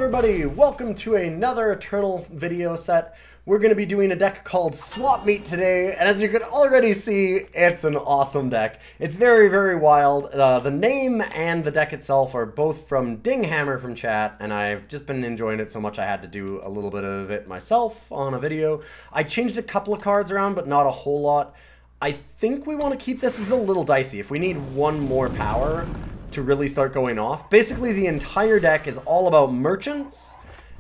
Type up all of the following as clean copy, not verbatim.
everybody, welcome to another Eternal video set. We're going to be doing a deck called Swap Meet today, and as you can already see, it's an awesome deck. It's very, very wild. The name and the deck itself are both from Dinghammer from chat, and I've just been enjoying it so much I had to do a little bit of it myself on a video. I changed a couple of cards around, but not a whole lot. I think we want to keep this as a little dicey. If we need one more power to really start going off. Basically, the entire deck is all about merchants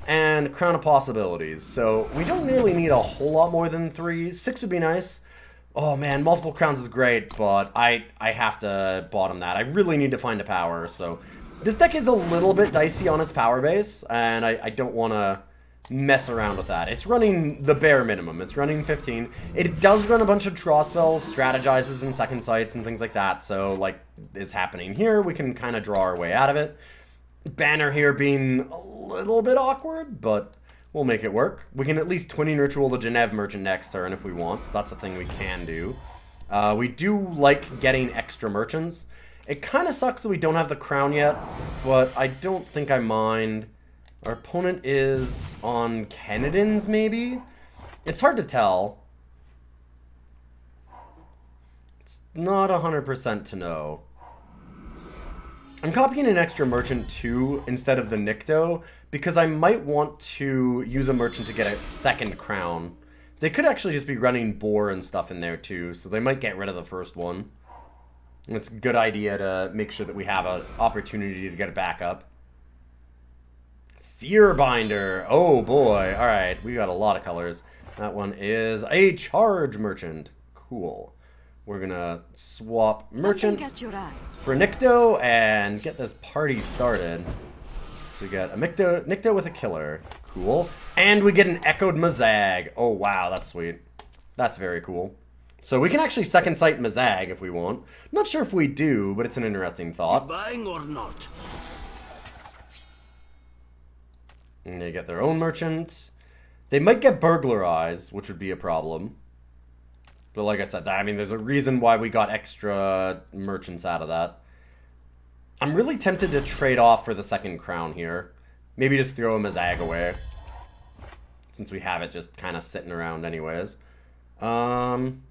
and Crown of Possibilities. So we don't really need a whole lot more than 3. 6 would be nice. Oh man, multiple crowns is great, but I have to bottom that. I really need to find a power. So this deck is a little bit dicey on its power base, and I don't want to mess around with that. It's running the bare minimum. It's running 15. It does run a bunch of draw spells, strategizes, and second sights, and things like that. So, like is happening here, we can kind of draw our way out of it. Banner here being a little bit awkward, but we'll make it work. We can at least Twinning Ritual the Genev Merchant next turn if we want, so that's a thing we can do. We do like getting extra merchants. It kind of sucks that we don't have the crown yet, but I don't think I mind. Our opponent is on Kenedans, maybe? It's hard to tell. It's not 100% to know. I'm copying an extra merchant too, instead of the Nicto, because I might want to use a merchant to get a second crown. They could actually just be running boar and stuff in there too, so they might get rid of the first one. And it's a good idea to make sure that we have an opportunity to get it back up. Fearbinder. Oh boy. Alright, we got a lot of colors. That one is a charge merchant. Cool. We're gonna swap merchant for Nicto and get this party started. So we got a Nicto with a killer. Cool. And we get an Echoed Mazag. Oh wow, that's sweet. That's very cool. So we can actually second sight Mazag if we want. Not sure if we do, but it's an interesting thought. Buying or not? And they get their own merchant. They might get burglarized, which would be a problem. But like I said, I mean, there's a reason why we got extra merchants out of that. I'm really tempted to trade off for the second crown here. Maybe just throw a Mazag away, since we have it just kind of sitting around anyways. I'm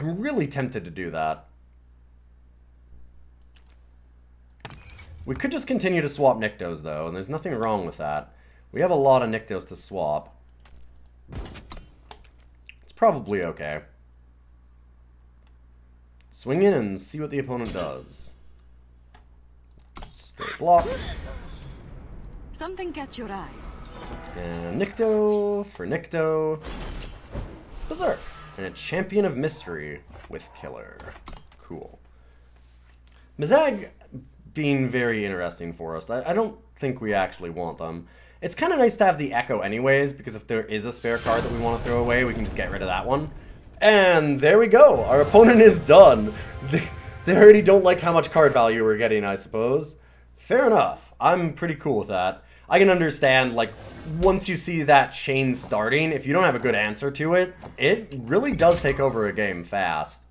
really tempted to do that. We could just continue to swap Nictos, though, and there's nothing wrong with that. We have a lot of Nictos to swap. It's probably okay. Swing in and see what the opponent does. Straight block. Something catch your eye. And Nicto for Nicto. Berserk. And a Champion of Mystery with Killer. Cool. Mazag being very interesting for us. I don't think we actually want them. It's kind of nice to have the Echo anyways, because if there is a spare card that we want to throw away, we can just get rid of that one. And there we go. Our opponent is done. They already don't like how much card value we're getting, I suppose. Fair enough. I'm pretty cool with that. I can understand, like, once you see that chain starting, if you don't have a good answer to it, it really does take over a game fast.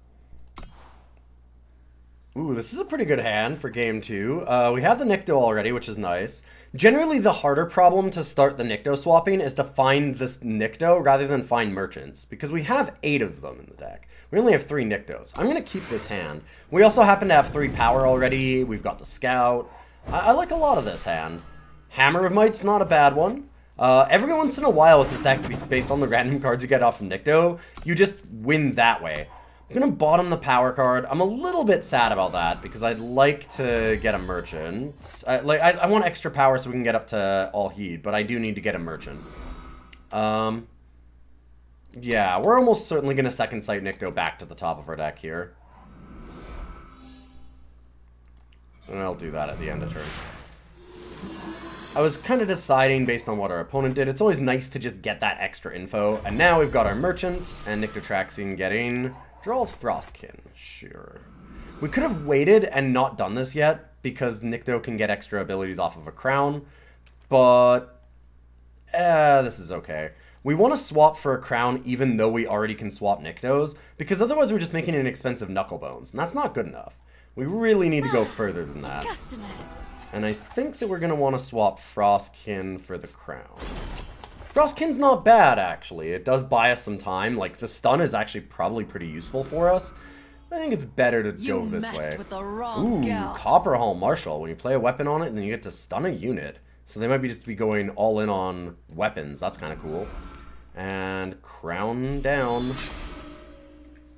Ooh, this is a pretty good hand for game 2. We have the Nicto already, which is nice. Generally, the harder problem to start the Nicto swapping is to find this Nicto rather than find merchants, because we have 8 of them in the deck. We only have 3 Nictos. I'm going to keep this hand. We also happen to have 3 power already. We've got the Scout. I like a lot of this hand. Hammer of Might's not a bad one. Every once in a while with this deck, based on the random cards you get off of Nicto, you just win that way. I'm going to bottom the power card. I'm a little bit sad about that because I'd like to get a merchant. I want extra power so we can get up to Alhed, but I do need to get a merchant. Yeah, we're almost certainly going to second sight Nicto back to the top of our deck here. And I'll do that at the end of turn. I was kind of deciding based on what our opponent did. It's always nice to just get that extra info. And now we've got our merchant and Nictotraxian getting... Draws Frostkin, sure. We could have waited and not done this yet, because Nicto can get extra abilities off of a crown, but this is okay. We want to swap for a crown even though we already can swap Nictos, because otherwise we're just making an expensive Knucklebones, and that's not good enough. We really need to go further than that. And I think that we're going to want to swap Frostkin for the crown. Frostkin's not bad, actually. It does buy us some time. Like, the stun is actually probably pretty useful for us. I think it's better to go this way. With the wrong gal. Copperhall Marshal. When you play a weapon on it, then you get to stun a unit. So they might be just be going all in on weapons. That's kind of cool. And crown down.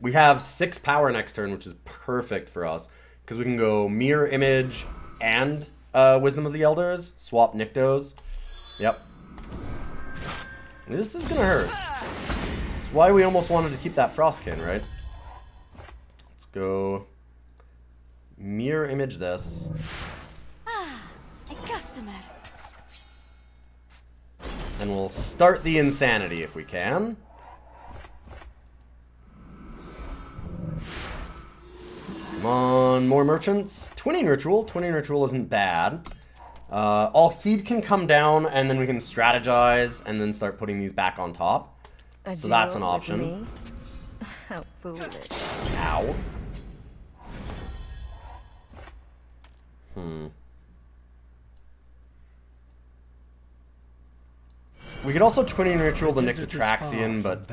We have 6 power next turn, which is perfect for us. Because we can go Mirror Image and Wisdom of the Elders. Swap Nictos. Yep. This is going to hurt. That's why we almost wanted to keep that Frostkin, right? Let's go Mirror Image this. A customer. And we'll start the insanity if we can. Come on, more merchants. Twinning Ritual. Twinning Ritual isn't bad. Alhed can come down, and then we can strategize, and then start putting these back on top. So that's an option. How foolish. Ow. We could also Twinning Ritual the Nictotraxian, but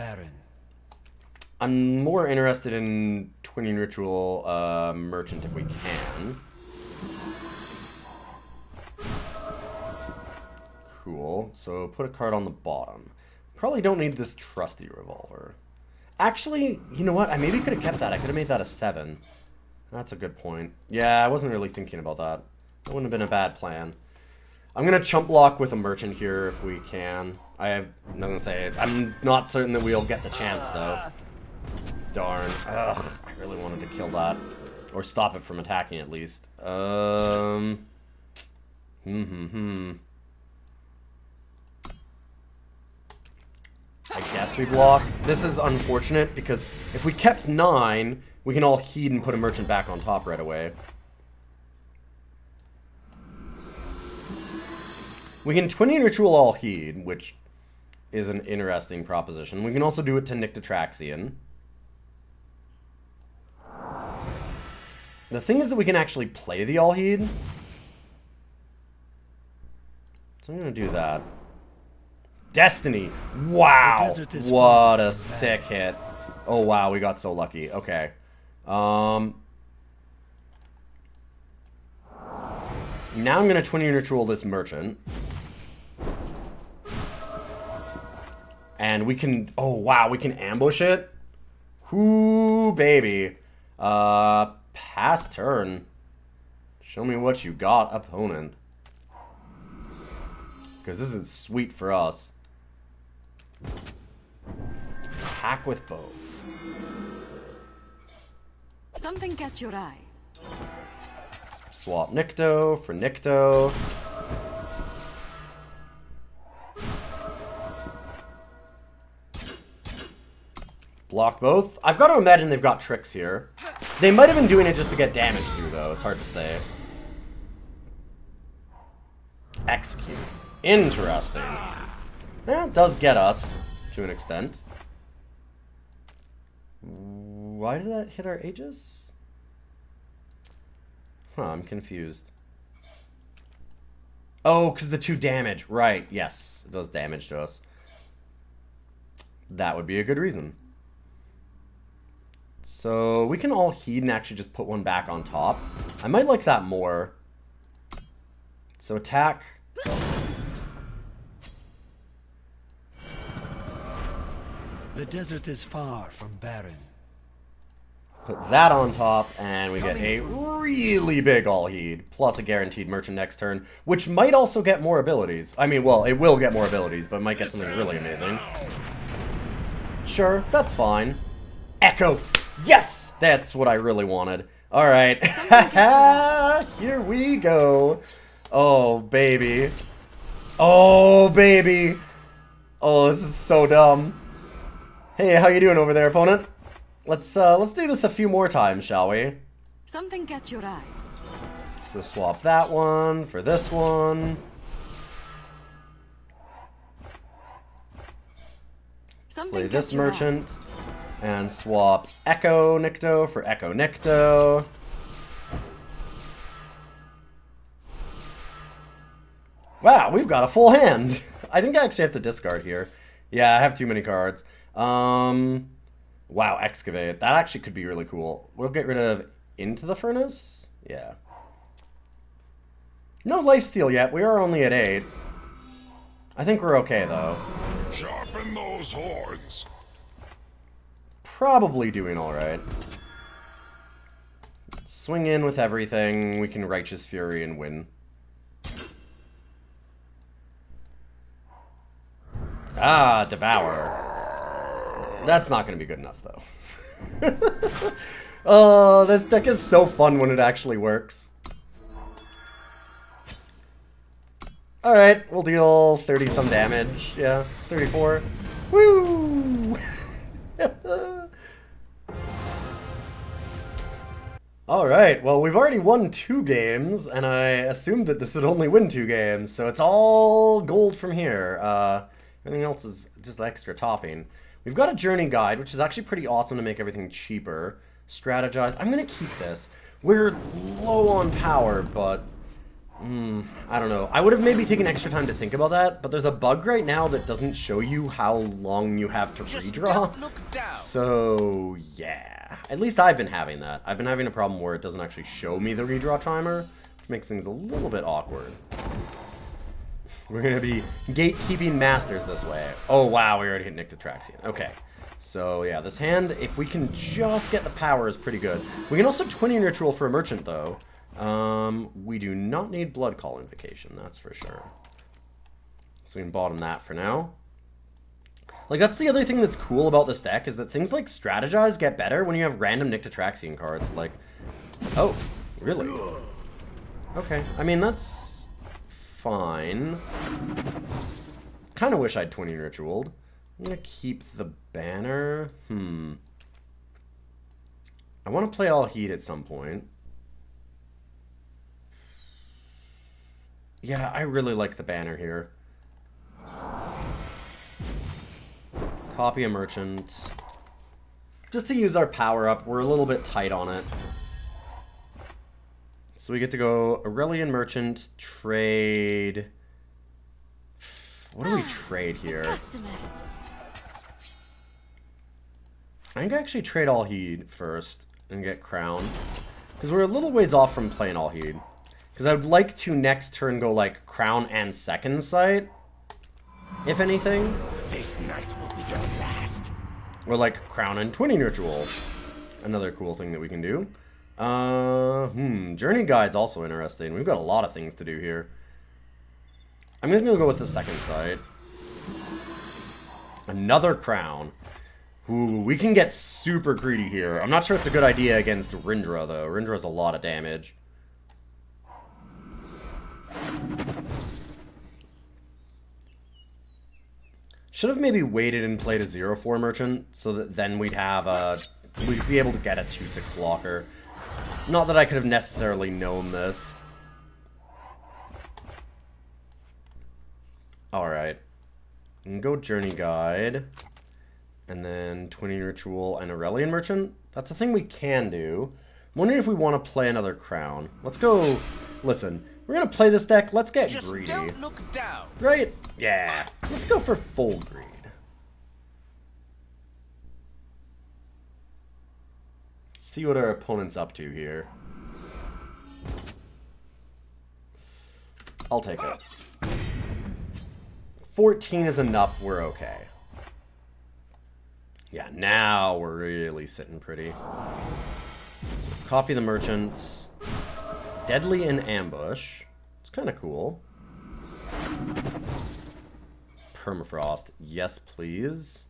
I'm more interested in Twinning Ritual Merchant if we can. Cool. So put a card on the bottom. Probably don't need this trusty revolver. Actually, you know what? I maybe could have kept that. I could have made that a 7. That's a good point. Yeah, I wasn't really thinking about that. That wouldn't have been a bad plan. I'm going to chump block with a merchant here if we can. I'm not going to say it. I'm not certain that we'll get the chance, though. Darn. Ugh, I really wanted to kill that. Or stop it from attacking, at least. I guess we block. This is unfortunate, because if we kept 9, we can Alhed and put a merchant back on top right away. We can Twinning Ritual Alhed, which is an interesting proposition. We can also do it to Nictotraxian. The thing is that we can actually play the Alhed. So I'm going to do that. Destiny! Wow! What a sick hit. Oh wow, we got so lucky. Okay. Now I'm going to Twinning Ritual this merchant. And we can... Oh, wow. We can ambush it. Whoo, baby. Pass turn. Show me what you got, opponent. Because this is sweet for us. Hack with both. Something catch your eye. Swap Nicto for Nicto. Block both. I've got to imagine they've got tricks here. They might have been doing it just to get damage through, though. It's hard to say. Execute. Interesting. That does get us, to an extent. Why did that hit our Aegis? Huh, I'm confused. Oh, because the 2 damage. Right, yes. It does damage to us. That would be a good reason. So we can Alhed and actually just put one back on top. I might like that more. So attack. The desert is far from barren. Put that on top, and we get a really big Alhed, plus a guaranteed merchant next turn, which might also get more abilities. I mean, well, it will get more abilities, but it might get something really amazing. Sure, that's fine. Echo! Yes! That's what I really wanted. Alright. Here we go. Oh, baby. Oh, baby. Oh, this is so dumb. Hey, how you doing over there, opponent? Let's do this a few more times, shall we? Something catch your eye. So swap that one for this one. Play this merchant. And swap Echo Nicto for Echo Nicto. Wow, we've got a full hand. I think I actually have to discard here. Yeah, I have too many cards. Wow, Excavate. That actually could be really cool. We'll get rid of Into the Furnace. Yeah. No lifesteal yet. We are only at 8. I think we're okay, though. Sharpen those horns. Probably doing alright. Swing in with everything. We can Righteous Fury and win. Ah, Devour. That's not going to be good enough, though. Oh, this deck is so fun when it actually works. Alright, we'll deal 30-some damage. Yeah, 34. Woo! Alright, well, we've already won 2 games, and I assumed that this would only win 2 games, so it's all gold from here. Everything else is just extra topping. We've got a Journey Guide, which is actually pretty awesome to make everything cheaper. Strategize. I'm going to keep this. We're low on power, but I don't know. I would have maybe taken extra time to think about that, but there's a bug right now that doesn't show you how long you have to redraw. Don't look down. So, yeah. At least I've been having that. I've been having a problem where it doesn't actually show me the redraw timer, which makes things a little bit awkward. We're going to be gatekeeping masters this way. Oh, wow, we already hit Nictotraxian. Okay. So, yeah, this hand, if we can just get the power, is pretty good. We can also Twinning Ritual for a merchant, though. We do not need Blood Call Invocation, that's for sure. So we can bottom that for now. Like, that's the other thing that's cool about this deck, is that things like Strategize get better when you have random Nictotraxian cards. Like, oh, really? Okay, I mean, that's fine. Kind of wish I'd Twinning Ritualed. I'm gonna keep the banner. I want to play Alhed at some point. Yeah, I really like the banner here. Copy a merchant. Just to use our power up, we're a little bit tight on it. So we get to go Elysian merchant, trade. What do we trade here? I think I actually trade Alhed first and get Crown. Because we're a little ways off from playing Alhed. Because I would like to next turn go like Crown and Second Sight, if anything. This night will be your last. Or like Crown and Twinning Ritual. Another cool thing that we can do. Journey Guide's also interesting. We've got a lot of things to do here. I'm just gonna go with the Second Sight. Another Crown. Ooh, we can get super greedy here. I'm not sure it's a good idea against Rindra, though. Rindra's a lot of damage. Should have maybe waited and played a 0-4 merchant, so that then we'd have a... we'd be able to get a 2-6 blocker. Not that I could have necessarily known this. Alright. We can go Journey Guide. And then Twinning Ritual and Elysian merchant. That's a thing we can do. I'm wondering if we want to play another Crown. Let's go... Listen, we're going to play this deck. Let's get greedy. Don't look down. Right? Yeah. Let's go for full greed. See what our opponent's up to here. I'll take it. 14 is enough. We're okay. Yeah, now we're really sitting pretty. So copy the merchant. Deadly in ambush. It's kind of cool. Permafrost. Yes, please.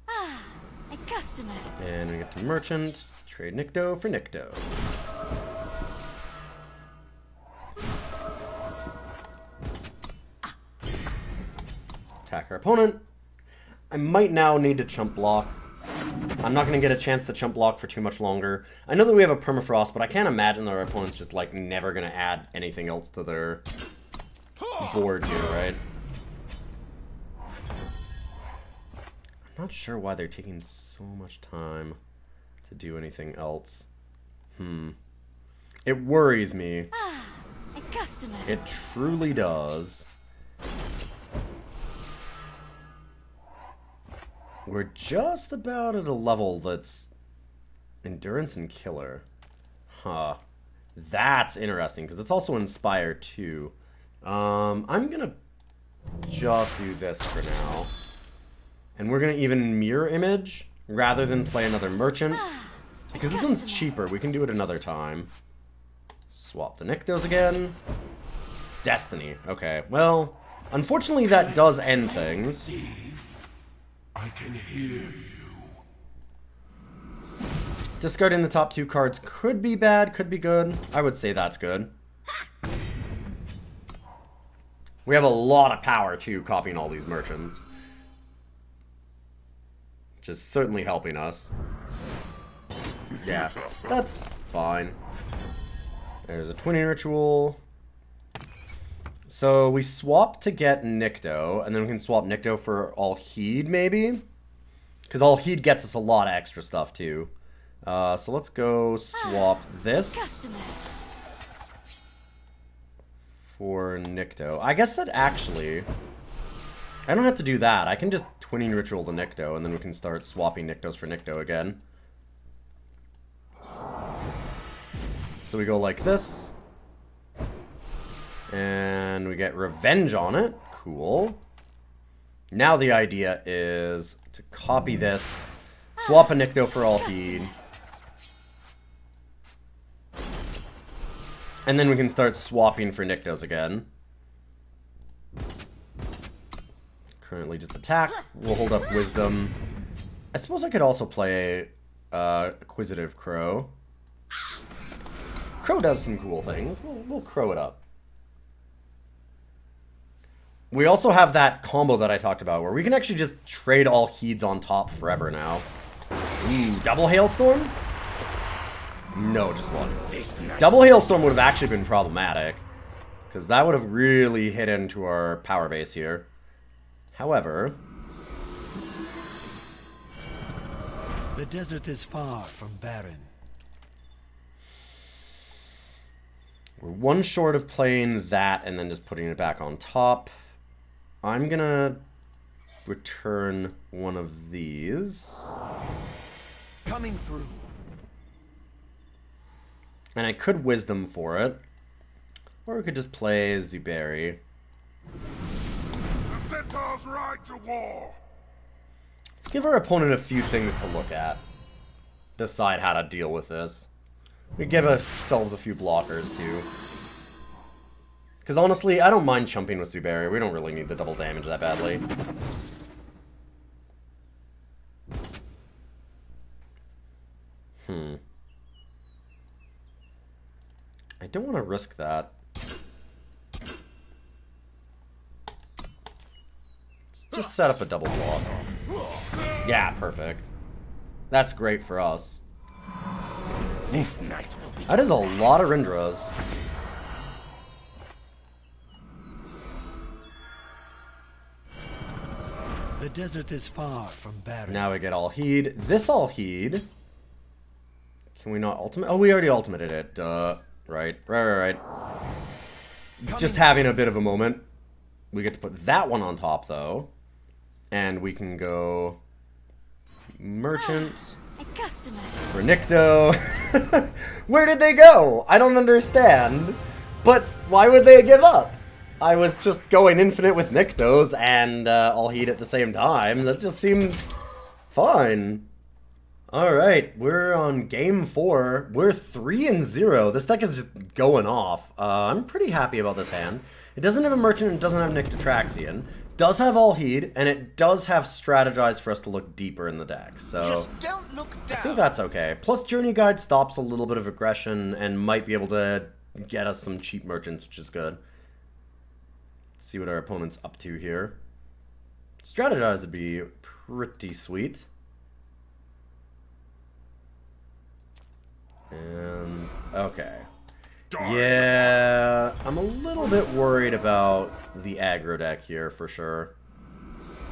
Ah, a customer. And we get to merchant. Trade Nicto for Nicto. Attack our opponent. I might now need to chump block. I'm not going to get a chance to chump block for too much longer. I know that we have a Permafrost, but I can't imagine that our opponent's just, like, never going to add anything else to their board here, right? I'm not sure why they're taking so much time to do anything else. It worries me. Ah, a customer. It truly does. We're just about at a level that's endurance and killer. Huh. That's interesting, because it's also Inspire too. I'm gonna just do this for now. And we're gonna even mirror image rather than play another merchant. Because this one's cheaper, we can do it another time. Swap the Nictos again. Destiny. Okay, well, unfortunately that does end things. I can hear you. Discarding the top 2 cards could be bad, could be good. I would say that's good. We have a lot of power too, copying all these merchants. Which is certainly helping us. Yeah, that's fine. There's a twinning ritual. So we swap to get Nicto, and then we can swap Nicto for Alhed, maybe? Because Alhed gets us a lot of extra stuff, too. So let's go swap this for Nicto. I guess that actually... I don't have to do that. I can just twinning ritual the Nicto, and then we can start swapping Nictos for Nicto again. So we go like this. And we get revenge on it. Cool. Now the idea is to copy this, swap a Nicto for Alhed, and then we can start swapping for Nictos again. Currently just attack. We'll hold up Wisdom. I suppose I could also play Acquisitive Crow. Crow does some cool things. We'll Crow it up. We also have that combo that I talked about, where we can actually just trade all Heeds on top forever now. Ooh, double Hailstorm? No, just one. Double Hailstorm would have actually been problematic, because that would have really hit into our power base here. However... The desert is far from barren. We're one short of playing that and then just putting it back on top. I'm gonna return one of these. Coming through. And I could Wisdom for it. Or we could just play Zuberi. The Centaur's ride to war. Let's give our opponent a few things to look at. Decide how to deal with this. We give ourselves a few blockers too. Because honestly, I don't mind chumping with Zuberi. We don't really need the double damage that badly. I don't want to risk that. Let's just set up a double block. Yeah, perfect. That's great for us. This night will be That is a lot of Rindras. The desert is far from barren. Now we get Alhed. This Alhed. Can we not ultimate? Oh, we already ultimated it. Right. Just having a bit of a moment. We get to put that one on top, though. And we can go... Merchant. A customer. For Nicto. Where did they go? I don't understand. But why would they give up? I was just going infinite with Nictos and Alhed at the same time. That just seems fine. Alright, we're on game 4. We're 3-0. This deck is just going off. I'm pretty happy about this hand. It doesn't have a Merchant, it doesn't have Nictotraxian. Does have Alhed, and it does have Strategize for us to look deeper in the deck. So Just don't look down. I think that's okay. Plus Journey Guide stops a little bit of aggression and might be able to get us some cheap merchants, which is good. Let's see what our opponent's up to here. Strategize would be pretty sweet. And okay. Yeah, I'm a little bit worried about the aggro deck here for sure.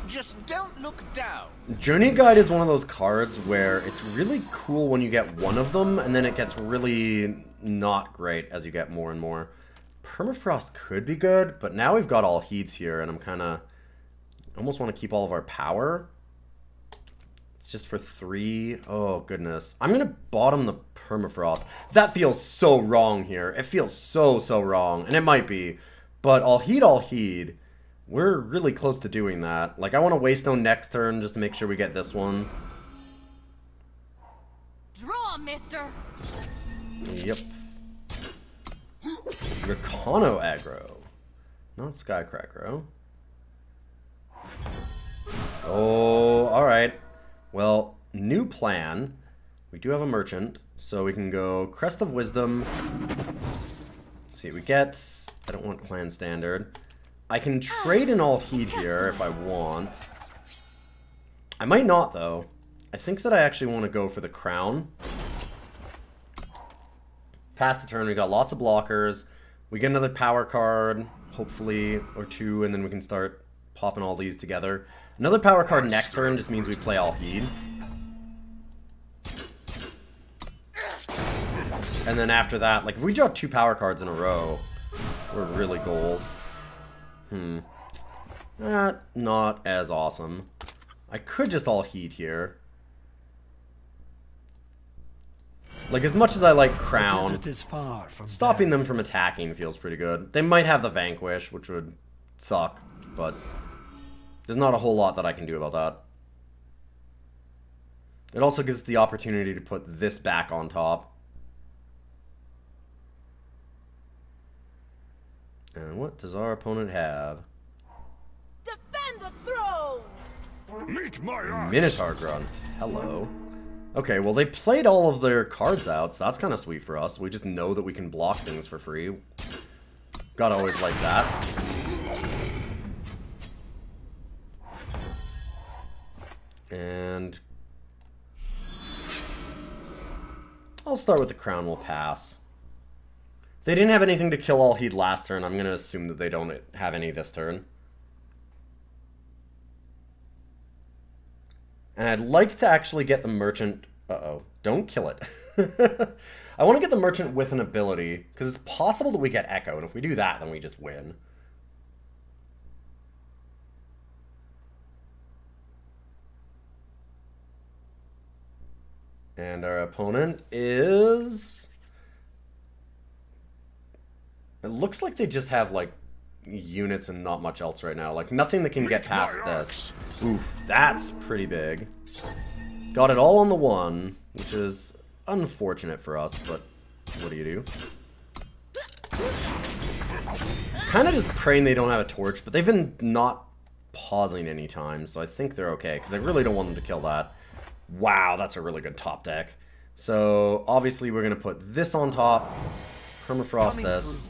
Just don't look down. Journey Guide is one of those cards where it's really cool when you get one of them, and then it gets really not great as you get more and more. Permafrost could be good, but now we've got Alheds here, and I'm kind of... almost want to keep all of our power. It's just for 3. Oh, goodness. I'm going to bottom the Permafrost. That feels so wrong here. It feels so, so wrong. And it might be. But Alhed, we're really close to doing that. Like, I want to Waystone next turn just to make sure we get this one. Draw, mister. Yep. Rakano aggro. Not Skycrackero. Oh, alright. Well, new plan. We do have a merchant, so we can go Crest of Wisdom. Let's see what we get. I don't want clan standard. I can trade an Alhed here if I want. I might not, though. I think that I actually want to go for the crown. Pass the turn, we got lots of blockers. We get another power card, hopefully, or 2, and then we can start popping all these together. Another power card next turn just means we play Alhed. And then after that, like, if we draw 2 power cards in a row, we're really gold. Not as awesome. I could just Alhed here. Like, as much as I like Crown, stopping them from attacking feels pretty good. They might have the Vanquish, which would suck, but there's not a whole lot that I can do about that. It also gives the opportunity to put this back on top. And what does our opponent have? Defend the throne! Meet my axe. Minotaur Grunt. Hello. Okay, well, they played all of their cards out, so that's kind of sweet for us. We just know that we can block things for free. Gotta always like that. And I'll start with the crown, we'll pass. They didn't have anything to kill Alhed last turn. I'm going to assume that they don't have any this turn. And I'd like to actually get the merchant... Uh-oh. Don't kill it. I want to get the merchant with an ability, because it's possible that we get Echo, and if we do that, then we just win. And our opponent is... It looks like they just have, like, units and not much else right now. Like, nothing that can get past this. Oof, that's pretty big. Got it all on the 1, which is unfortunate for us, but what do you do? Kind of just praying they don't have a torch, but they've been not pausing any time, so I think they're okay, because I really don't want them to kill that. Wow, that's a really good top deck. So, obviously, we're going to put this on top, Permafrost this.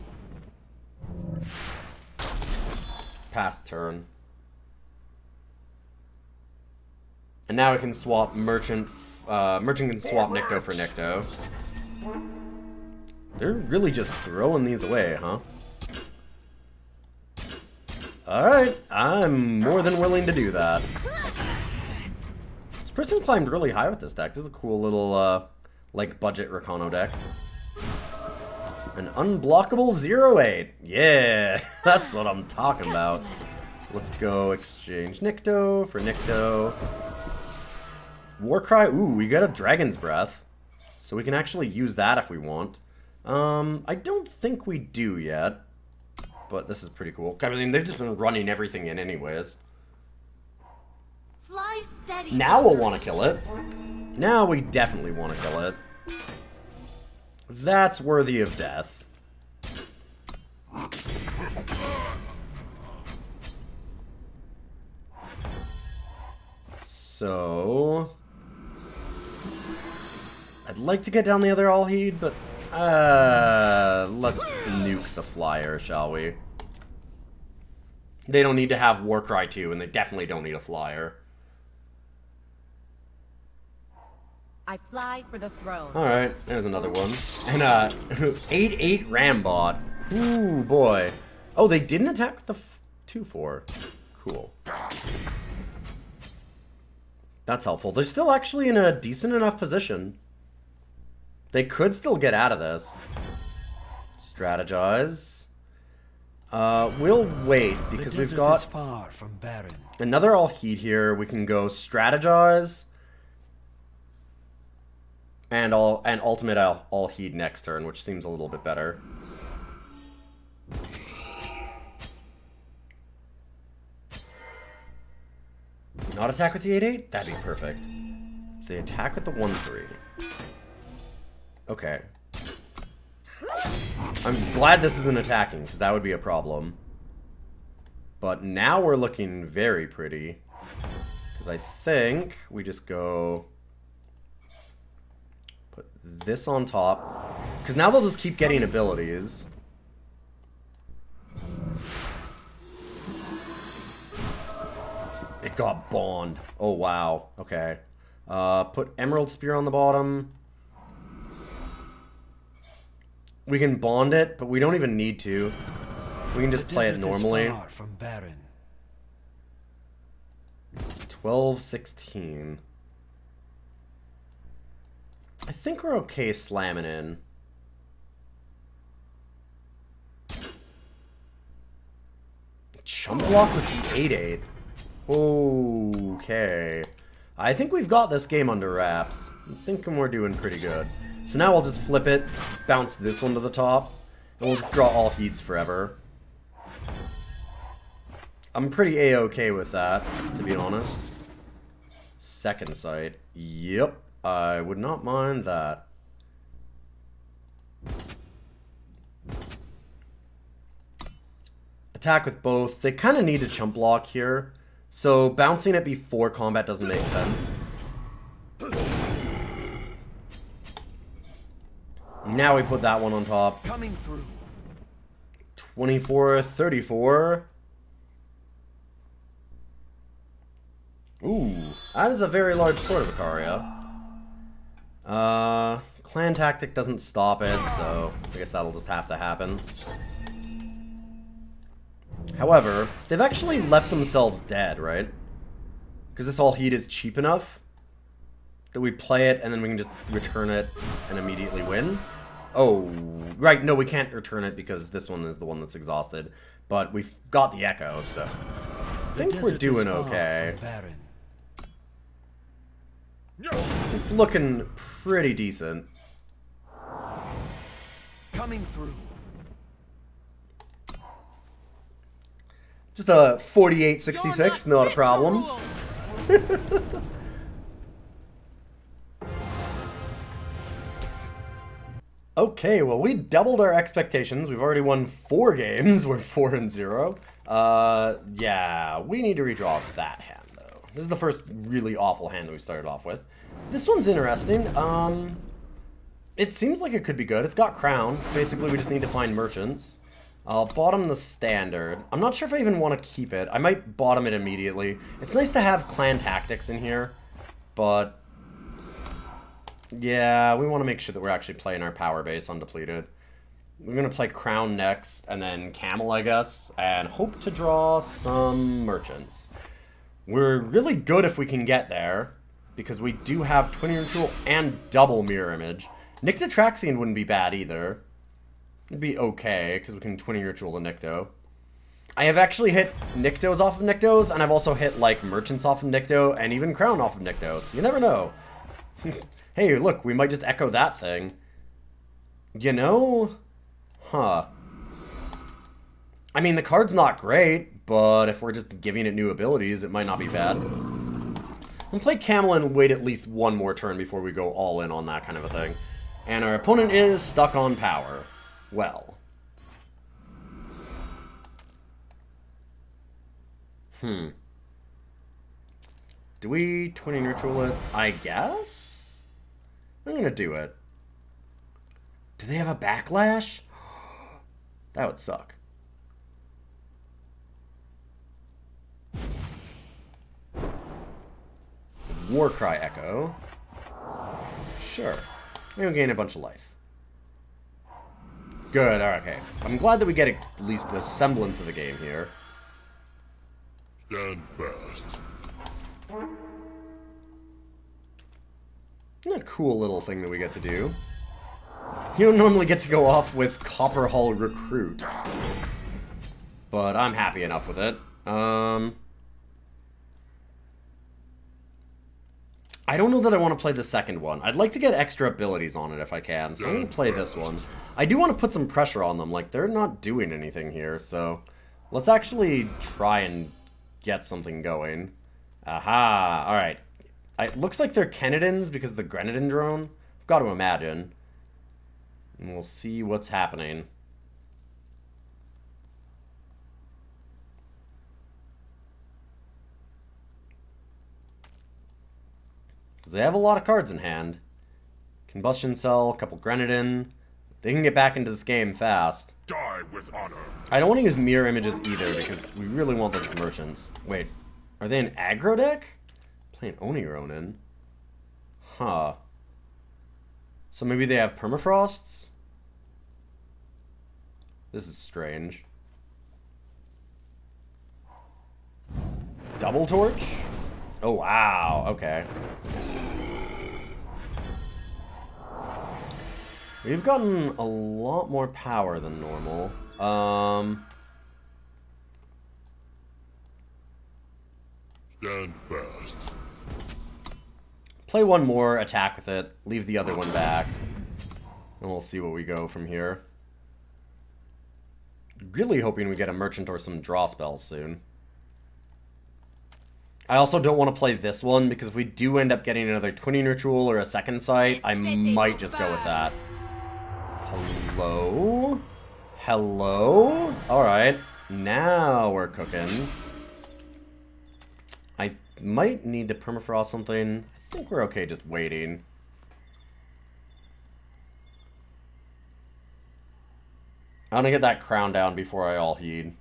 Pass turn. And now we can swap Merchant. Merchant can swap Nicto for Nicto. They're really just throwing these away, huh? Alright, I'm more than willing to do that. This person climbed really high with this deck. This is a cool little, like, budget Rakano deck. An unblockable 0-8. Yeah, that's what I'm talking about. Let's go exchange Nicto for Nicto. Warcry. Ooh, we got a Dragon's Breath. So we can actually use that if we want. I don't think we do yet. But this is pretty cool. I mean, they've just been running everything in anyways. Fly steady. Now we'll want to kill it. Now we definitely want to kill it. That's worthy of death. So... I'd like to get down the other Alhed, but... let's nuke the flyer, shall we? They don't need to have Warcry 2, and they definitely don't need a flyer. I fly for the throne. Alright, there's another one. And, 8-8 Rambot. Ooh, boy. Oh, they didn't attack the 2-4. Cool. That's helpful. They're still actually in a decent enough position. They could still get out of this. Strategize. We'll wait because we've got far from barren. another Alhed here. We can go Strategize and ultimate Alhed next turn, which seems a little bit better. Not attack with the 8/8? That'd be perfect. They attack with the 1/3. Okay. I'm glad this isn't attacking, because that would be a problem. But now we're looking very pretty. Because I think we just go... put this on top. Because now they'll just keep getting abilities. It got Bond. Oh, wow. Okay. Put Emerald Spear on the bottom. We can bond it, but we don't even need to. We can just play it normally. 12-16. I think we're okay slamming in. Chump block with the 8/8. Okay. I think we've got this game under wraps. I'm thinking we're doing pretty good. So now I'll just flip it, bounce this one to the top, and we'll just draw all heats forever. I'm pretty A-okay with that, to be honest. Second sight. Yep, I would not mind that. Attack with both. They kind of need a chump block here, so bouncing it before combat doesn't make sense. Now we put that one on top. Coming through. 24-34. Ooh, that is a very large Sword of Icaria. Clan Tactic doesn't stop it, so I guess that'll just have to happen. However, they've actually left themselves dead, right? Because this Alhed is cheap enough that we play it and then we can just return it and immediately win. Oh, right, no, we can't return it because this one is the one that's exhausted. But we've got the Echo, so I think we're doing okay. It's looking pretty decent. Coming through. Just a 48-66, not a problem. Okay, well, we doubled our expectations. We've already won 4 games. We're 4-0. Yeah, we need to redraw that hand, though. This is the first really awful hand that we started off with. This one's interesting. It seems like it could be good. It's got Crown. Basically, we just need to find merchants. I'll bottom the standard. I'm not sure if I even want to keep it. I might bottom it immediately. It's nice to have Clan Tactics in here, but... yeah, we want to make sure that we're actually playing our power base undepleted. We're going to play Crown next, and then Camel, I guess, and hope to draw some merchants. We're really good if we can get there, because we do have Twin Ritual and double Mirror Image. Nictotraxian wouldn't be bad either. It'd be okay, because we can Twin Ritual the Nicto. I have actually hit Nictos off of Nictos, and I've also hit, like, merchants off of Nicto, and even Crown off of Nictos. You never know. Hey, look, we might just echo that thing. You know? Huh. I mean, the card's not great, but if we're just giving it new abilities, it might not be bad. We'll play Camel and wait at least one more turn before we go all in on that kind of a thing. And our opponent is stuck on power. Well. Do we 20 neutral it? I guess? I'm gonna do it. Do they have a backlash? That would suck. Warcry Echo. Sure. We're gonna gain a bunch of life. Good, okay. I'm glad that we get at least the semblance of a game here. Stand fast. Isn't that a cool little thing that we get to do? You don't normally get to go off with Copper Hull Recruit. but I'm happy enough with it. I don't know that I want to play the second one. I'd like to get extra abilities on it if I can, so I'm going to play this one. I do want to put some pressure on them, like, they're not doing anything here, so let's actually try and get something going. Aha, alright. It looks like they're Kenedans because of the Grenadin drone. I've got to imagine. And we'll see what's happening. Because they have a lot of cards in hand. Combustion Cell, a couple Grenadin. They can get back into this game fast. Die with honor. I don't want to use mirror images either because we really want those merchants. Wait, are they an aggro deck? Playing Oni Ronin. Huh. So maybe they have Permafrosts? This is strange. Double Torch? Oh, wow. Okay. We've gotten a lot more power than normal. Stand fast. Play one more, attack with it, leave the other one back, and we'll see what we go from here. Really hoping we get a merchant or some draw spells soon. I also don't want to play this one, because if we do end up getting another Twinning Ritual or a second sight, I might just go with that. Hello? Hello? Alright, now we're cooking. I might need to permafrost something. I think we're okay just waiting. I want to get that crown down before I Alhed.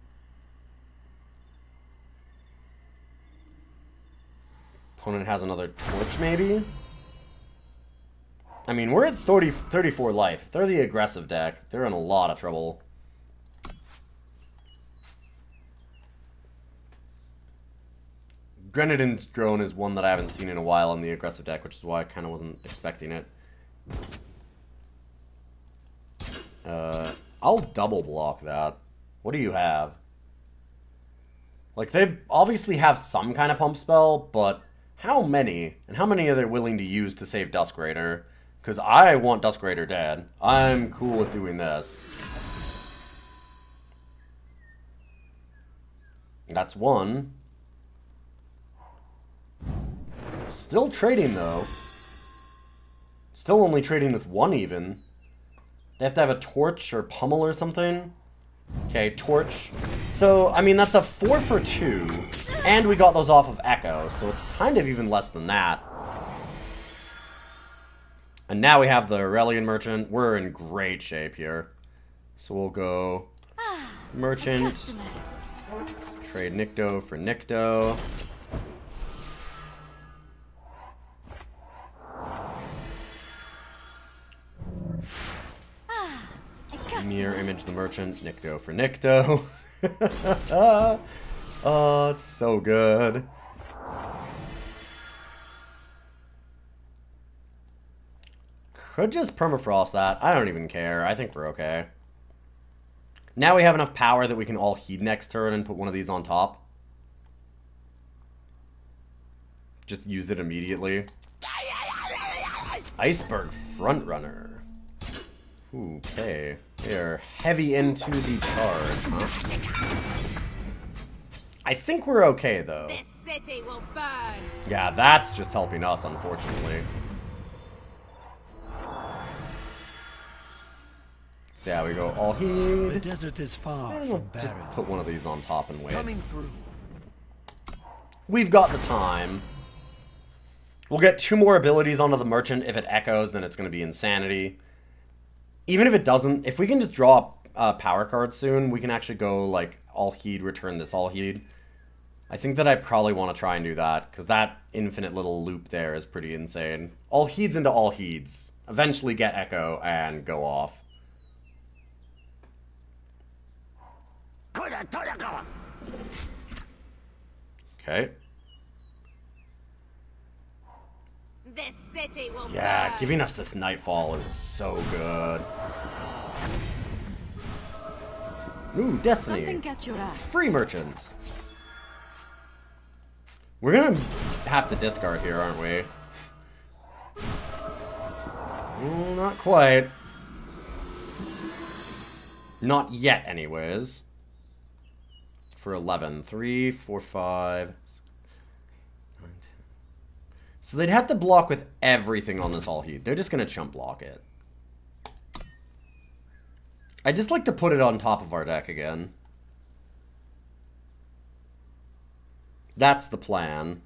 Opponent has another torch, maybe? I mean, we're at 34 life. If they're the aggressive deck, they're in a lot of trouble. Grenadin's drone is one that I haven't seen in a while on the aggressive deck, which is why I kind of wasn't expecting it. I'll double block that. What do you have? Like, they obviously have some kind of pump spell, but how many? And how many are they willing to use to save Dusk Raider? Because I want Dusk Raider dead. I'm cool with doing this. That's one. Still trading, though. Still only trading with one, even. They have to have a torch or pummel or something. Okay, torch. So, I mean, that's a 4 for 2. And we got those off of Echo, so it's kind of even less than that. And now we have the Elysian Merchant. We're in great shape here. So we'll go Merchant. Trade Nicto for Nicto. Mirror image the merchant, Nicto for Nicto. Oh, it's so good. Could just permafrost that. I don't even care. I think we're okay. Now we have enough power that we can Alhed next turn and put one of these on top. Just use it immediately. Iceberg Frontrunner. Okay, they're heavy into the charge, huh? I think we're okay, though. This city will burn. Yeah, that's just helping us, unfortunately. So yeah, we go Alhed. The desert is far from Just barren. put one of these on top and wait. Coming through. We've got the time. We'll get 2 more abilities onto the merchant. If it echoes, then it's going to be insanity. Even if it doesn't, if we can just draw a power card soon, we can actually go, like, Alhed, return this Alhed. I think that I probably want to try and do that, because that infinite little loop there is pretty insane. Alheds into Alheds. Eventually get Echo and go off. Okay. This city will Yeah, burn. giving us this Nightfall is so good. Ooh, Destiny. Something catch your eye. Free merchants. We're gonna have to discard here, aren't we? Not quite. Not yet, anyways. For 11. 3, 4, 5. 9, 10. So they'd have to block with everything on this Alhed. They're just gonna chump block it. I just like to put it on top of our deck again. That's the plan.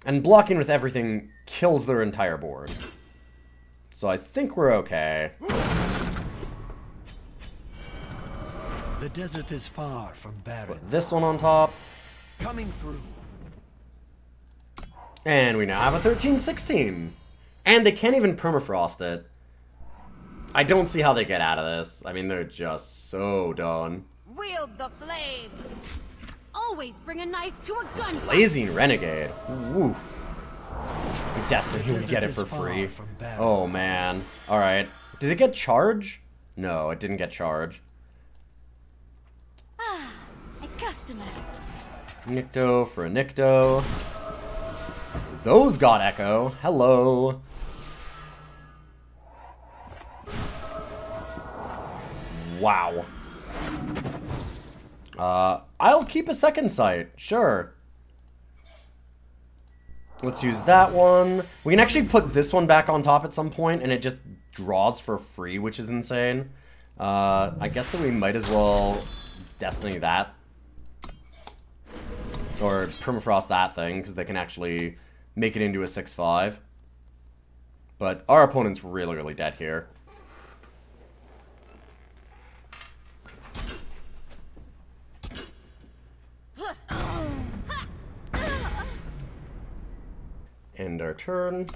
And blocking with everything kills their entire board. So I think we're okay. The desert is far from barren. Put this one on top. Coming through. And we now have a 13-16. And they can't even permafrost it. I don't see how they get out of this. I mean, they're just so done. Wield the flame. Always bring a knife to a gun. Blazing Renegade. Woof. Destiny would get it for free. Oh, man. Alright. Did it get charge? No, it didn't get charge. Ah, a customer. Nicto for a Nicto. Those got Echo. Hello. Wow. I'll keep a second sight. Sure. Let's use that one. We can actually put this one back on top at some point, and it just draws for free, which is insane. I guess that we might as well Destiny that. Or Permafrost that thing, because they can actually make it into a 6-5. But our opponent's really, really dead here. End our turn. That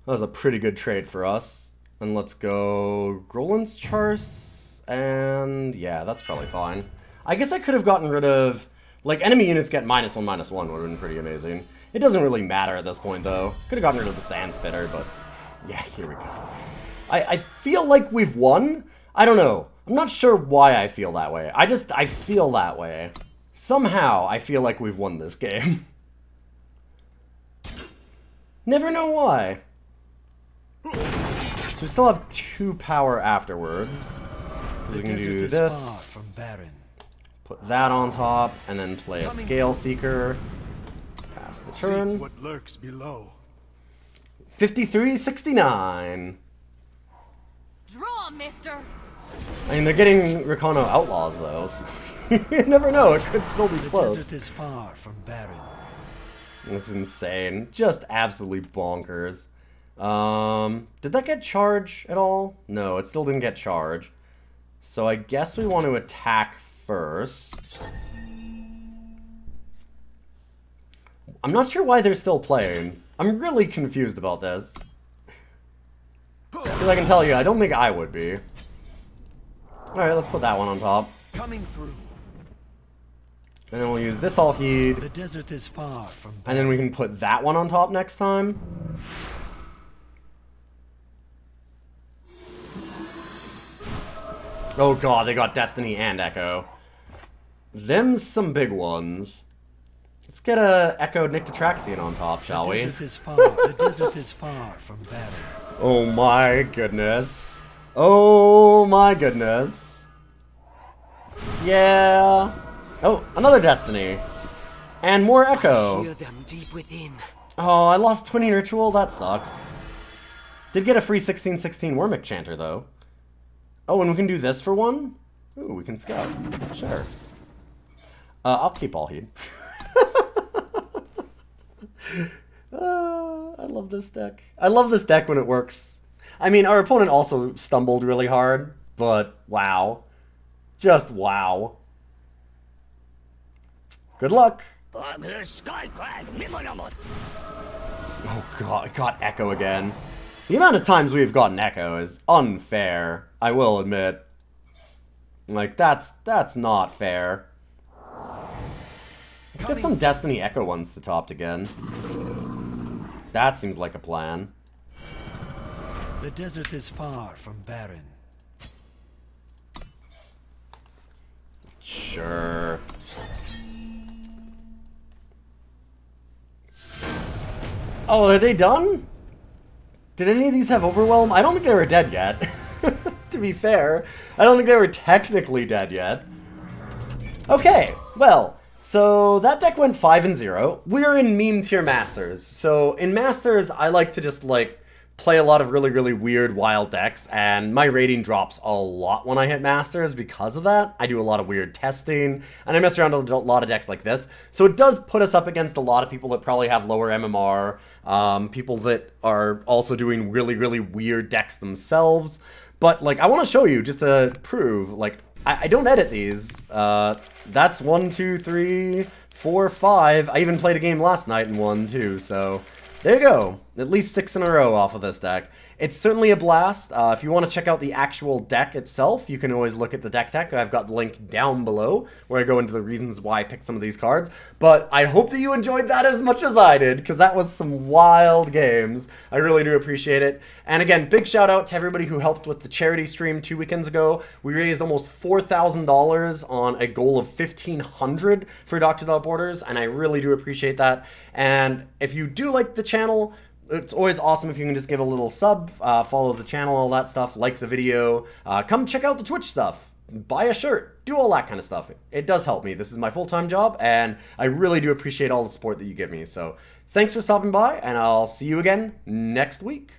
was a pretty good trade for us. And let's go Grolin's Charse. And yeah, that's probably fine. I guess I could have gotten rid of... Like, enemy units get -1/-1 would have been pretty amazing. It doesn't really matter at this point, though. Could have gotten rid of the Sand Spitter, but... Yeah, here we go. I feel like we've won. I don't know. I'm not sure why I feel that way. I feel that way. Somehow, I feel like we've won this game. Never know why. So we still have 2 power afterwards. We can do this. Put that on top, and then play a Scale Seeker. Pass the turn. See what lurks below. 53-69. Draw, mister. I mean, they're getting Rakano Outlaws, though. So you never know, it could still be close. The desert is far from barren. That's insane. Just absolutely bonkers. Did that get charge at all? No, it still didn't get charge. So I guess we want to attack first. I'm not sure why they're still playing. I'm really confused about this. Because I can tell you, I don't think I would be. Alright, let's put that one on top. Coming through. And then we'll use this Alhed. The desert is far from barren. And then we can put that one on top next time. Oh god, they got Destiny and Echo. Them's some big ones. Let's get a Echoed Nictotraxian on top, shall we? The desert is far from barren. Oh my goodness. Oh my goodness. Yeah. Oh, another Destiny. And more Echo. Hear them deep within. Oh, I lost Twinning Ritual? That sucks. Did get a free 16/16 Wormic Chanter, though. Oh, and we can do this for one? Ooh, we can scout. Sure. I'll keep Alhed. I love this deck. I love this deck when it works. I mean, our opponent also stumbled really hard, but wow. Just wow. Good luck. Oh god, I got Echo again. The amount of times we've gotten Echo is unfair, I will admit. Like, that's not fair. Let's get some Destiny Echo ones to top again. That seems like a plan. The desert is far from barren. Sure. Oh, are they done? Did any of these have Overwhelm? I don't think they were dead yet. To be fair, I don't think they were technically dead yet. Okay, well, so that deck went 5-0. We're in meme tier Masters. So in Masters, I like to just like play a lot of really, really weird, wild decks, and my rating drops a lot when I hit Masters because of that. I do a lot of weird testing, and I mess around with a lot of decks like this. So it does put us up against a lot of people that probably have lower MMR, people that are also doing really, really weird decks themselves. But, like, I want to show you, just to prove, like, I don't edit these. That's 1, 2, 3, 4, 5. I even played a game last night and won, too, so there you go. At least 6 in a row off of this deck. It's certainly a blast. If you want to check out the actual deck itself, you can always look at the deck tech. I've got the link down below where I go into the reasons why I picked some of these cards. But I hope that you enjoyed that as much as I did, because that was some wild games. I really do appreciate it. And again, big shout out to everybody who helped with the charity stream 2 weekends ago. We raised almost $4,000 on a goal of $1,500 for Doctor Without Borders, and I really do appreciate that. And if you do like the channel, it's always awesome if you can just give a little sub, follow the channel, all that stuff, like the video, come check out the Twitch stuff, buy a shirt, do all that kind of stuff. It does help me. This is my full-time job, and I really do appreciate all the support that you give me. So thanks for stopping by, and I'll see you again next week.